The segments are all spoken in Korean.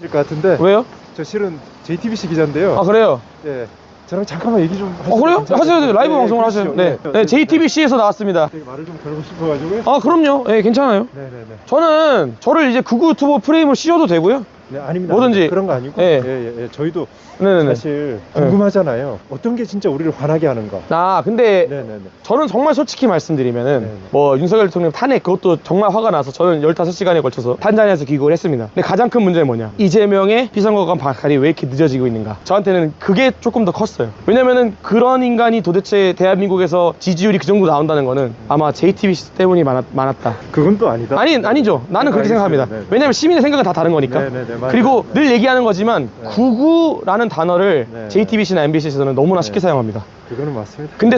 것 같은데. 왜요? 저 실은 JTBC 기자인데요. 아, 그래요? 예. 저랑 잠깐만 얘기 좀 하시죠. 그래요? 하셔도 라이브 방송을 그러시죠. 하셔요. 네. 네, JTBC에서 나왔습니다. 되게 말을 좀 걸고 싶어가지고요. 아, 그럼요. 네, 괜찮아요. 네네네. 저를 이제 구구 유튜버 프레임을 씌워도 되고요. 네, 아닙니다. 뭐든지. 그런 거 아니고. 네. 예. 저희도 네네네. 사실 궁금하잖아요. 어떤 게 진짜 우리를 화나게 하는가. 아, 근데 네네네. 저는 정말 솔직히 말씀드리면은 네네. 뭐 윤석열 대통령 탄핵 그것도 정말 화가 나서 저는 15시간에 걸쳐서 탄자니아에서 귀국을 했습니다. 근데 가장 큰 문제는 뭐냐, 이재명의 피선거관 박탈이 왜 이렇게 늦어지고 있는가. 저한테는 그게 조금 더 컸어요. 왜냐면은 그런 인간이 도대체 대한민국에서 지지율이 그 정도 나온다는 거는 아마 JTBC 때문이 많았다. 그건 또 아니다. 아니죠. 나는 그렇게 생각합니다. 네네. 왜냐면 시민의 생각은 다 다른 거니까. 네네네, 맞아요. 그리고 네. 늘 얘기하는 거지만 네. 구구라는 단어를 네. JTBC나 MBC에서는 너무나 쉽게 사용합니다. 그거는 맞습니다. 근데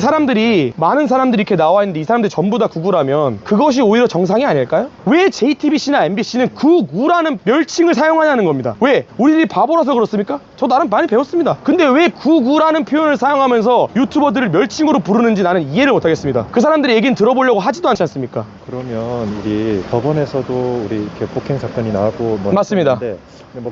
많은 사람들이 이렇게 나와 있는데 이 사람들이 전부 다 구구라면 그것이 오히려 정상이 아닐까요? 왜 JTBC나 MBC는 구구라는 멸칭을 사용하냐는 겁니다. 왜? 우리들이 바보라서 그렇습니까? 저 나름 많이 배웠습니다. 근데 왜 구구라는 표현을 사용하면서 유튜버들을 멸칭으로 부르는지 나는 이해를 못하겠습니다. 그 사람들의 얘기는 들어보려고 하지도 않지 않습니까? 그러면 우리 법원에서도 우리 이렇게 폭행 사건이 나고 뭐 맞습니다. 근데 뭐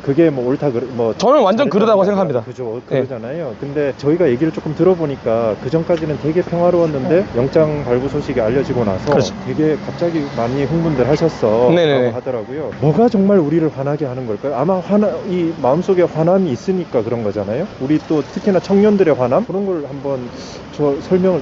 그게 뭐 옳다 뭐 저는 완전 그러다고 생각합니다. 그죠, 그러잖아요. 근데 저희가 얘기를 조금 들어보니까 그 전까지는 되게 평화로웠는데 영장 발부 소식이 알려지고 나서 그렇죠. 되게 갑자기 많이 흥분들 하셨어 네네네. 라고 하더라고요. 뭐가 정말 우리를 화나게 하는 걸까요? 아마 이 마음속에 화남이 있으니까 그런 거잖아요. 우리 또 특히나 청년들의 화남 그런 걸 한번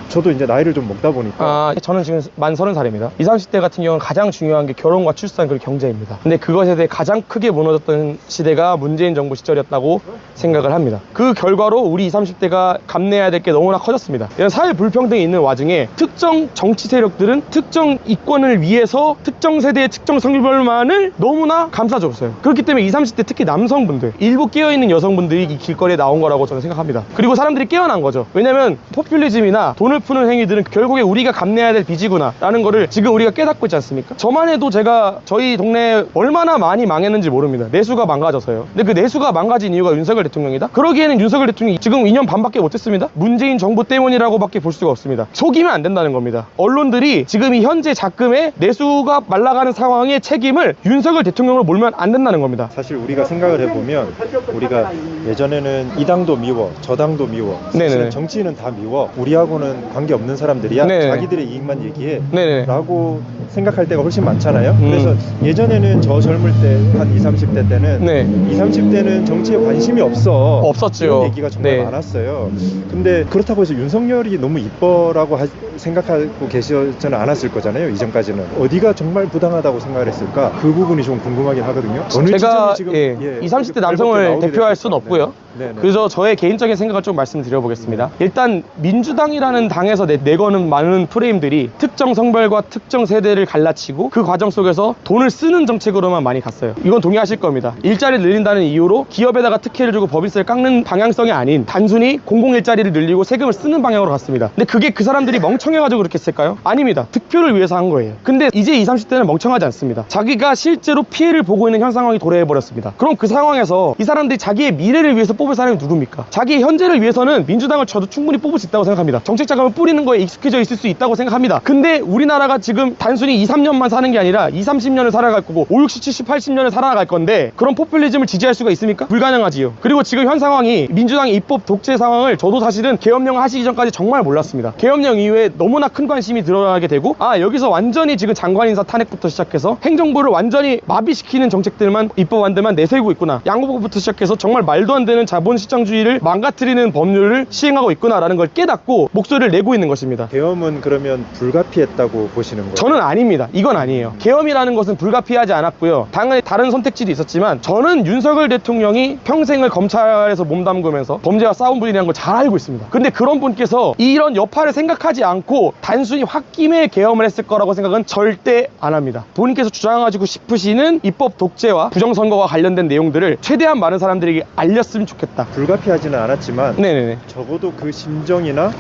저도 이제 나이를 좀 먹다 보니까 저는 지금 만 30살입니다. 20, 30대 같은 경우는 가장 중요한 게 결혼과 출산 그리고 경제입니다. 근데 그것에 대해 가장 크게 무너졌던 시대가 문재인 정부 시절이었다고 생각을 합니다. 그 결과로 우리 20, 30대가 감내해야 될 게 너무나 커졌습니다. 이런 사회 불평등이 있는 와중에 특정 정치 세력들은 특정 이권을 위해서 특정 세대의 특정 성별만을 너무나 감싸줬어요. 그렇기 때문에 20, 30대 특히 남성분들, 일부 깨어있는 여성분들이 이 길거리에 나온 거라고 저는 생각합니다. 그리고 사람들이 깨어난 거죠. 왜냐면 포퓰리즘이나 돈을 푸는 행위들은 결국에 우리가 감내해야 될 빚이구나 라는 거를 지금 우리가 깨닫고 있지 않습니까? 저만 해도 제가 저희 동네에 얼마나 많이 망했는지 모릅니다. 내수가 망가져서요. 근데 그 내수가 망가진 이유가 윤석열 대통령이다? 그러기에는 윤석열 대통령이 지금 2년 반밖에 못했습니다. 문재인 정부 때문이라고 밖에 볼 수가 없습니다. 속이면 안 된다는 겁니다. 언론들이 지금 이 현재 작금의 내수가 말라가는 상황의 책임을 윤석열 대통령으로 몰면 안 된다는 겁니다. 사실 우리가 생각을 해보면 우리가 예전에는 이 당도 미워 저 당도 미워 사실은 정치인은 다 미워 우리하고는 관계없는 사람들이야 네네. 자기들의 이익만 얘기해 네네. 라고 생각할 때가 훨씬 많잖아요. 그래서 예전에는 저 젊을 때 한 20, 30대 때는 네. 20, 30대는 정치에 관심이 없었죠. 이런 얘기가 정말 네. 많았어요. 근데 그렇다고 해서 윤석열이 너무 이뻐라고 생각하고 계시지는 않았을 거잖아요. 이전까지는 어디가 정말 부당하다고 생각을 했을까 그 부분이 좀 궁금하긴 하거든요. 어느 제가 지금 20, 30대 남성을 대표할 수는 없고요. 네네. 그래서 저의 개인적인 생각을 좀 말씀드려보겠습니다. 일단 민주당이라는 당에서 내거는 많은 프레임들이 특정 성별과 특정 세대를 갈라치고 그 과정 속에서 돈을 쓰는 정책으로만 많이 갔어요. 이건 동의하실 겁니다. 일자리를 늘린다는 이유로 기업에다가 특혜를 주고 법인세를 깎는 방향성이 아닌 단순히 공공일자리를 늘리고 세금을 쓰는 방향으로 갔습니다. 근데 그게 그 사람들이 멍청해가지고 그렇게 했을까요? 아닙니다. 득표를 위해서 한 거예요. 근데 이제 20, 30대는 멍청하지 않습니다. 자기가 실제로 피해를 보고 있는 현 상황이 도래해버렸습니다. 그럼 그 상황에서 이 사람들이 자기의 미래를 위해서 뽑을 사람이 누굽니까? 자기의 현재를 위해서는 민주당을 저도 충분히 뽑을 수 있다고 생각합니다. 정책 자금을 뿌리는 거에 익숙해져 있을 수 있다고 생각합니다. 근데 우리나라가 지금 단순히 2, 3년만 사는 게 아니라 2, 30년을 살아갈 거고 5, 60, 70, 80년을 살아갈 건데 그런 포퓰리즘을 지지할 수가 있습니까? 불가능하지요. 그리고 지금 현 상황이 민주당의 입법 독재 상황을 저도 사실은 계엄령 하시기 전까지 정말 몰랐습니다. 계엄령 이후에 너무나 큰 관심이 들어가게 되고 여기서 완전히 지금 장관 인사 탄핵부터 시작해서 행정부를 완전히 마비시키는 정책들만 입법안들만 내세우고 있구나. 양보부터 시작해서 정말 말도 안 되는 자본시장주의를 망가뜨리는 법률을 시행하고 있구나라는 걸 깨닫고 목소리를 내고 있는 것입니다. 계엄은 그러면 불가피했다고 보시는 거예요? 저는 아닙니다. 이건 아니에요. 계엄이라는 것은 불가피하지 않았고요. 당연히 다른 선택지도 있었지만 저는 윤석열 대통령이 평생을 검찰에서 몸담으면서 범죄와 싸운 분이라는 걸 잘 알고 있습니다. 근데 그런 분께서 이런 여파를 생각하지 않고 단순히 홧김에 계엄을 했을 거라고 생각은 절대 안 합니다. 본인께서 주장하고 싶으시는 입법 독재와 부정선거와 관련된 내용들을 최대한 많은 사람들에게 알렸으면 좋겠다. 불가피하지는 않았지만 네네네. 적어도 그 심정이나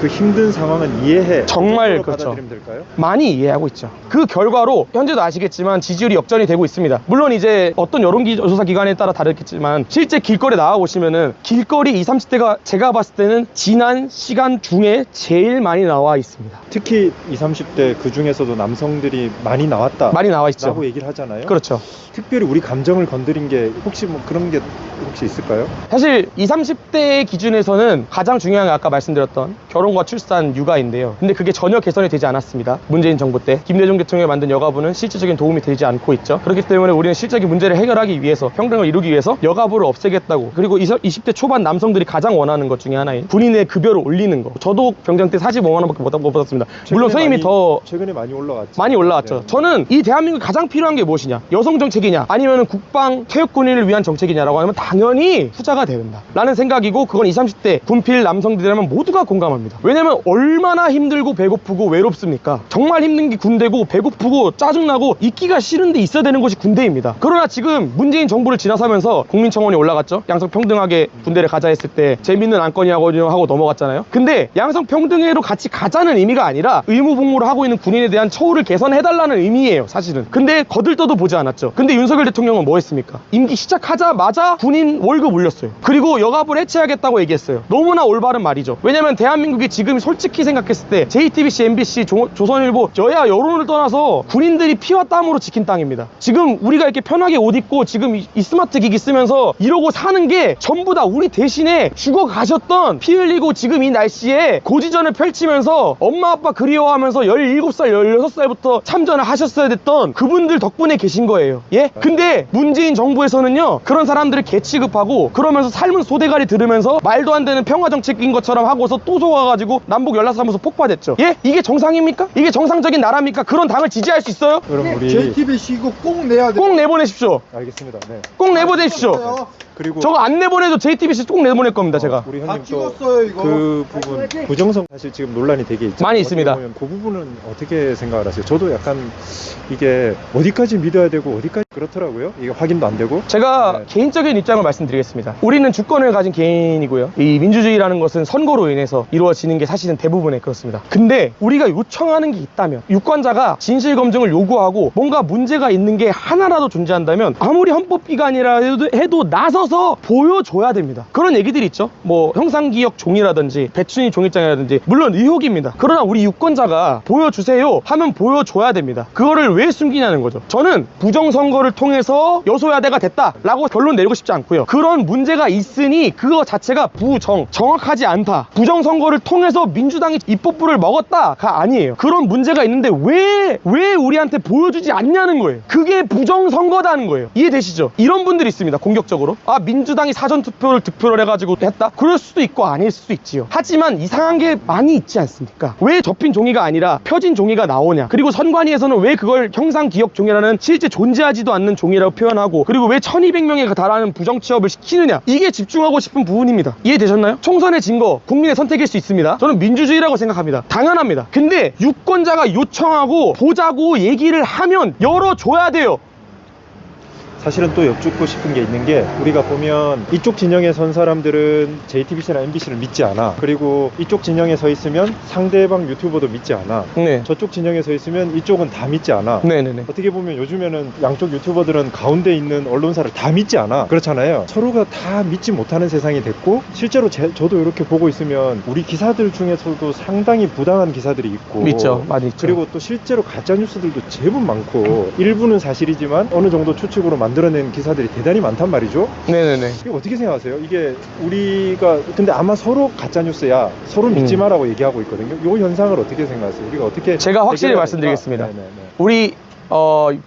그 힘든 상황은 이해해. 정말 그렇죠. 받아들이면 될까요? 많이 이해하고 있죠. 그 결과로 현재도 아시겠지만 지지율이 역전이 되고 있습니다. 물론 이제 어떤 여론조사 기관에 따라 다르겠지만 실제 길거리에 나와보시면은 길거리 20, 30대가 제가 봤을 때는 20대는 지난 시간 중에 제일 많이 나와 있습니다. 특히 20, 30대 그 중에서도 남성들이 많이 나왔다. 많이 나와 있죠. 라고 얘기를 하잖아요. 그렇죠. 특별히 우리 감정을 건드린 게 혹시 뭐 그런 게 혹시 있을까요? 사실 20, 30대 기준에서는 가장 중요한 게 아까 말씀드렸던 결혼과 출산, 육아인데요. 근데 그게 전혀 개선이 되지 않았습니다. 문재인 정부 때 김대중 대통령이 만든 여가부는 실질적인 도움이 되지 않고 있죠. 그렇기 때문에 우리는 실질적인 문제를 해결하기 위해서, 평등을 이루기 위해서 여가부를 없애겠다고, 그리고 20대 초반 남성들이 가장 원하는 것 중에 하나인 군인의 급여를 올리는 거. 저도 병장 때 45만 원밖에 못 받았습니다. 물론 선임이 더 최근에 많이 올라왔죠. 많이 올라왔죠. 네. 저는 이 대한민국에 가장 필요한 게 무엇이냐, 여성 정책이냐 아니면 국방 퇴역군인을 위한 정책이냐라고 하면 당연히 후자가 된다 라는 생각이고, 그건 20, 30대 분필 남성들이라면 모두가 공감합니다. 왜냐면 얼마나 힘들고 배고프고 외롭습니까? 정말 힘든 게 군대고, 배고프고 짜증나고 있기가 싫은데 있어야 되는 곳이 군대입니다. 그러나 지금 문재인 정부를 지나서면서 국민청원이 올라갔죠. 양성평등하게 군대를 가자 했을 때 재밌는 안건이라고 하고 넘어갔잖아요. 근데 양성평등회로 같이 가자는 의미가 아니라 의무복무를 하고 있는 군인에 대한 처우를 개선해달라는 의미예요, 사실은. 근데 거들떠도 보지 않았죠. 근데 윤석열 대통령은 뭐 했습니까? 임기 시작하자마자 군인 월급 올렸어요. 그리고 여가부를 해체하겠다고 얘기했어요. 너무나 올바른 말이죠. 왜냐면 대한민국이 지금 솔직히 생각했을 때 JTBC, MBC, 조선일보 여야 여론을 떠나서 군인들이 피와 땀으로 지킨 땅입니다. 지금 우리가 이렇게 편하게 옷 입고 지금 이 스마트 기기 쓰면서 이러고 사는 게 전부 다 우리 대신에 죽어가셨던, 피 흘리고 지금 이 날씨에 고지전을 펼치면서 엄마 아빠 그리워하면서 17살 16살부터 참전을 하셨어야 됐던 그분들 덕분에 계신 거예요. 예? 근데 문재인 정부에서는요, 그런 사람들을 개취급하고 그러면서 삶은 소대가리 들으면서 말도 안 되는 평화정책인 것처럼 하고서 또 속아가지고 남북 연락사무소 폭파됐죠. 예? 이게 정상입니까? 이게 정상적인 나라입니까? 그런 당을 지지할 수 있어요? 그럼 우리 JTBC 이거 꼭 내야 돼. 꼭 내보내십시오. 알겠습니다. 네. 꼭 내보내십시오. 그리고 저거 안 내보내도 JTBC 꼭 내보낼 겁니다, 제가. 우리 다 형님 또 찍었어요 이거. 그 부분 부정성 사실 지금 논란이 되게 있죠. 많이 있습니다. 보면 그 부분은 어떻게 생각을 하세요? 저도 약간 이게 어디까지 믿어야 되고 어디까지 그렇더라고요. 이게 확인도 안 되고. 제가 네. 개인적인 입장을 말씀드리겠습니다. 우리는 주권을 가진 개인이고요. 이 민주주의라는 것은 선거로 인해서 이루어지는 게 사실은 대부분에 그렇습니다. 근데 우리가 요청하는 게 있다면, 유권자가 진실검증을 요구하고 뭔가 문제가 있는 게 하나라도 존재한다면 아무리 헌법기관이라 해도 나서서 보여줘야 됩니다. 그런 얘기들이 있죠. 뭐 형상기억 종이라든지 배춘희 종이장이라든지, 물론 의혹입니다. 그러나 우리 유권자가 보여주세요 하면 보여줘야 됩니다. 그거를 왜 숨기냐는 거죠. 저는 부정선거를 통해서 여소야대가 됐다라고 결론 내리고 싶지 않고요. 그런 문제가 있으니 그거 자체가 정확하지 않다, 부정선거를 통해서 민주당이 입법부를 먹었다가 아니에요. 그런 문제가 있는데 왜 우리한테 보여주지 않냐는 거예요. 그게 부정선거다는 거예요. 이해되시죠? 이런 분들이 있습니다. 공격적으로 민주당이 사전투표를 득표를 해가지고 했다? 그럴 수도 있고 아닐 수도 있지요. 하지만 이상한 게 많이 있지 않습니까? 왜 접힌 종이가 아니라 펴진 종이가 나오냐, 그리고 선관위에서는 왜 그걸 형상기억종이라는 실제 존재하지도 않는 종이라고 표현하고, 그리고 왜 1200명에 달하는 부정취업을 시키느냐, 이게 집중하고 싶은 부분입니다. 이해되셨나요? 총선의 진거 국민의 선택일 수 있습니다. 저는 민주주의라고 생각합니다. 당연합니다. 근데 유권자가 요청하고 보자고 얘기를 하면 열어줘야 돼요. 사실은 또 여쭙고 싶은 게 있는 게, 우리가 보면 이쪽 진영에 선 사람들은 JTBC나 MBC를 믿지 않아. 그리고 이쪽 진영에 서 있으면 상대방 유튜버도 믿지 않아. 네. 저쪽 진영에 서 있으면 이쪽은 다 믿지 않아. 네네네. 어떻게 보면 요즘에는 양쪽 유튜버들은 가운데 있는 언론사를 다 믿지 않아. 그렇잖아요. 서로가 다 믿지 못하는 세상이 됐고, 실제로 저도 이렇게 보고 있으면 우리 기사들 중에서도 상당히 부당한 기사들이 있고, 있죠. 많이 있죠. 그리고 또 실제로 가짜뉴스들도 제법 많고, 일부는 사실이지만 어느 정도 추측으로 만들어낸 기사들이 대단히 많단 말이죠. 네네네. 이게 어떻게 생각하세요? 이게 우리가 근데 아마 서로 가짜뉴스야, 서로 믿지 마라고 얘기하고 있거든요. 이 현상을 어떻게 생각하세요? 우리가 어떻게 제가 확실히 해결해야 말씀드리겠습니다. 될까? 네네네. 우리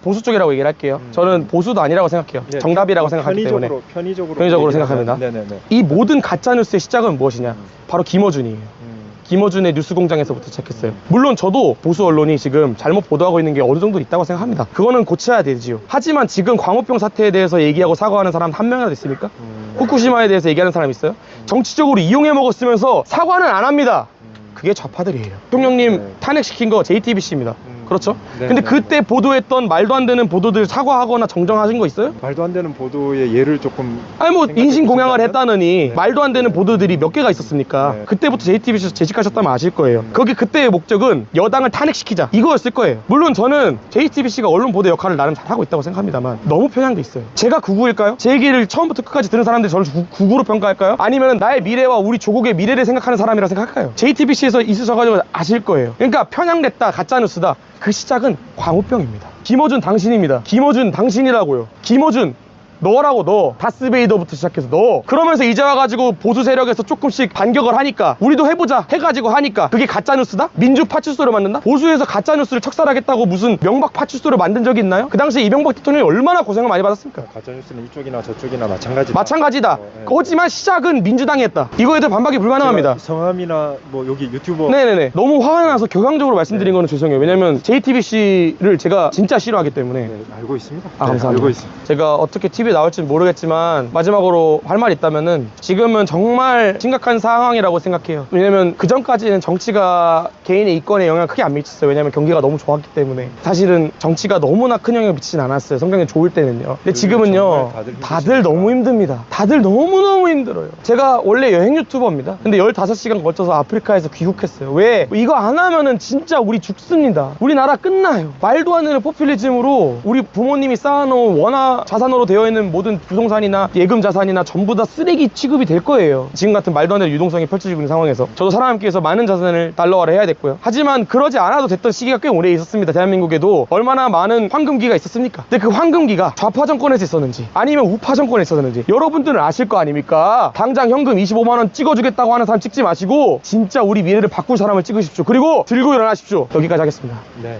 보수 쪽이라고 얘기를 할게요. 저는 보수도 아니라고 생각해요. 네, 정답이라고 생각하기 때문에. 편의적으로 생각합니다. 네네네. 이 모든 가짜뉴스의 시작은 무엇이냐? 바로 김어준이에요. 김어준의 뉴스공장에서부터 시작했어요. 물론 저도 보수 언론이 지금 잘못 보도하고 있는 게 어느 정도 있다고 생각합니다. 그거는 고쳐야 되지요. 하지만 지금 광우병 사태에 대해서 얘기하고 사과하는 사람 한 명이라도 있습니까? 후쿠시마에 대해서 얘기하는 사람 있어요? 정치적으로 이용해 먹었으면서 사과는 안 합니다. 그게 좌파들이에요. 대통령님 네. 탄핵시킨 거 JTBC입니다. 그렇죠? 네, 근데 네, 그때 보도했던 말도 안 되는 보도들 사과하거나 정정하신 거 있어요? 말도 안 되는 보도의 예를 조금 아니 뭐 생각해 인신공양을 보신다면? 했다느니 네. 말도 안 되는 보도들이 몇 개가 있었습니까? 네. 그때부터 JTBC에서 재직하셨다면 아실 거예요. 거기 그때의 목적은 여당을 탄핵시키자 이거였을 거예요. 물론 저는 JTBC가 언론 보도 역할을 나름 잘하고 있다고 생각합니다만 너무 편향돼 있어요. 제가 구구일까요? 제 얘기를 처음부터 끝까지 들은 사람들이 저를 구구로 평가할까요? 아니면 나의 미래와 우리 조국의 미래를 생각하는 사람이라 생각할까요? JTBC에서 있으셔가지고 아실 거예요. 그러니까 편향됐다, 가짜뉴스다. 그 시작은 광우병입니다. 김어준 당신입니다. 김어준 당신이라고요. 김어준 너라고 너. 다스베이더부터 시작해서 너. 그러면서 이제 와가지고 보수 세력에서 조금씩 반격을 하니까 우리도 해보자 해가지고 하니까 그게 가짜뉴스다? 민주 파출소를 만든다? 보수에서 가짜뉴스를 척살하겠다고 무슨 명박 파출소를 만든 적이 있나요? 그 당시에 이명박 대통령이 얼마나 고생을 많이 받았습니까? 가짜뉴스는 이쪽이나 저쪽이나 마찬가지다. 마찬가지다. 네. 하지만 시작은 민주당이 했다. 이거에 대해 반박이 불가능합니다. 성함이나 뭐 여기 유튜버 네네네. 너무 화가 나서 격앙적으로 말씀드린 거는 죄송해요. 왜냐면 JTBC를 제가 진짜 싫어하기 때문에. 네, 알고 있습니다. 아, 네, 감사합니다. 알고 있습니다. 제가 어떻게 TV에 나올지는 모르겠지만 마지막으로 할 말 있다면은 지금은 정말 심각한 상황이라고 생각해요. 왜냐면 그 전까지는 정치가 개인의 이권에 영향을 크게 안 미쳤어요. 왜냐면 경기가 너무 좋았기 때문에. 사실은 정치가 너무나 큰 영향을 미치진 않았어요. 성경이 좋을 때는요. 근데 지금은요, 정말 다들 너무 힘듭니다. 다들 너무너무 힘들어요. 제가 원래 여행 유튜버입니다. 근데 15시간 걸쳐서 아프리카에서 귀국했어요. 왜? 이거 안 하면은 진짜 우리 죽습니다. 우리나라 끝나요. 말도 안 되는 포퓰리즘으로 우리 부모님이 쌓아놓은 원화 자산으로 되어 있는 모든 부동산이나 예금 자산이나 전부 다 쓰레기 취급이 될 거예요. 지금 같은 말도 안 되는 유동성이 펼쳐지고 있는 상황에서 저도 사람 함께 해서 많은 자산을 달러화를 해야 됐고요. 하지만 그러지 않아도 됐던 시기가 꽤 오래 있었습니다. 대한민국에도 얼마나 많은 황금기가 있었습니까? 근데 그 황금기가 좌파 정권에서 있었는지 아니면 우파 정권에서 있었는지 여러분들은 아실 거 아닙니까? 당장 현금 25만원 찍어주겠다고 하는 사람 찍지 마시고 진짜 우리 미래를 바꿀 사람을 찍으십시오. 그리고 들고 일어나십시오. 여기까지 하겠습니다. 네.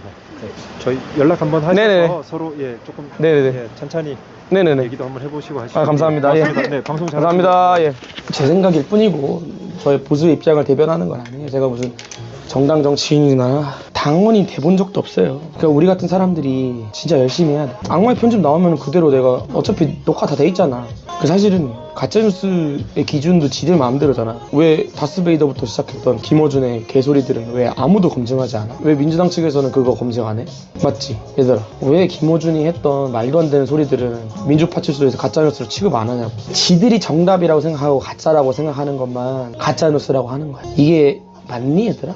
저희 연락 한번 하셔서 네네네. 서로 조금 네네네. 천천히 네네네. 얘기도 한번 해보시고 하시죠. 아, 감사합니다. 예. 네, 방송 잘 감사합니다. 예. 제 생각일 뿐이고 저의 보수의 입장을 대변하는 건 아니에요. 제가 무슨 정당 정치인이나 당원이 돼본 적도 없어요. 그러니까 우리 같은 사람들이 진짜 열심히 해야 돼. 악마의 편집 나오면 그대로 내가 어차피 녹화 다 돼 있잖아. 그 사실은 가짜뉴스의 기준도 지들 마음대로잖아. 왜 다스베이더부터 시작했던 김어준의 개소리들은 왜 아무도 검증하지 않아? 왜 민주당 측에서는 그거 검증 안 해? 맞지? 얘들아, 왜 김어준이 했던 말도 안 되는 소리들은 민주파출소에서 가짜뉴스로 취급 안 하냐고. 지들이 정답이라고 생각하고 가짜라고 생각하는 것만 가짜뉴스라고 하는 거야. 이게 맞니 얘들아?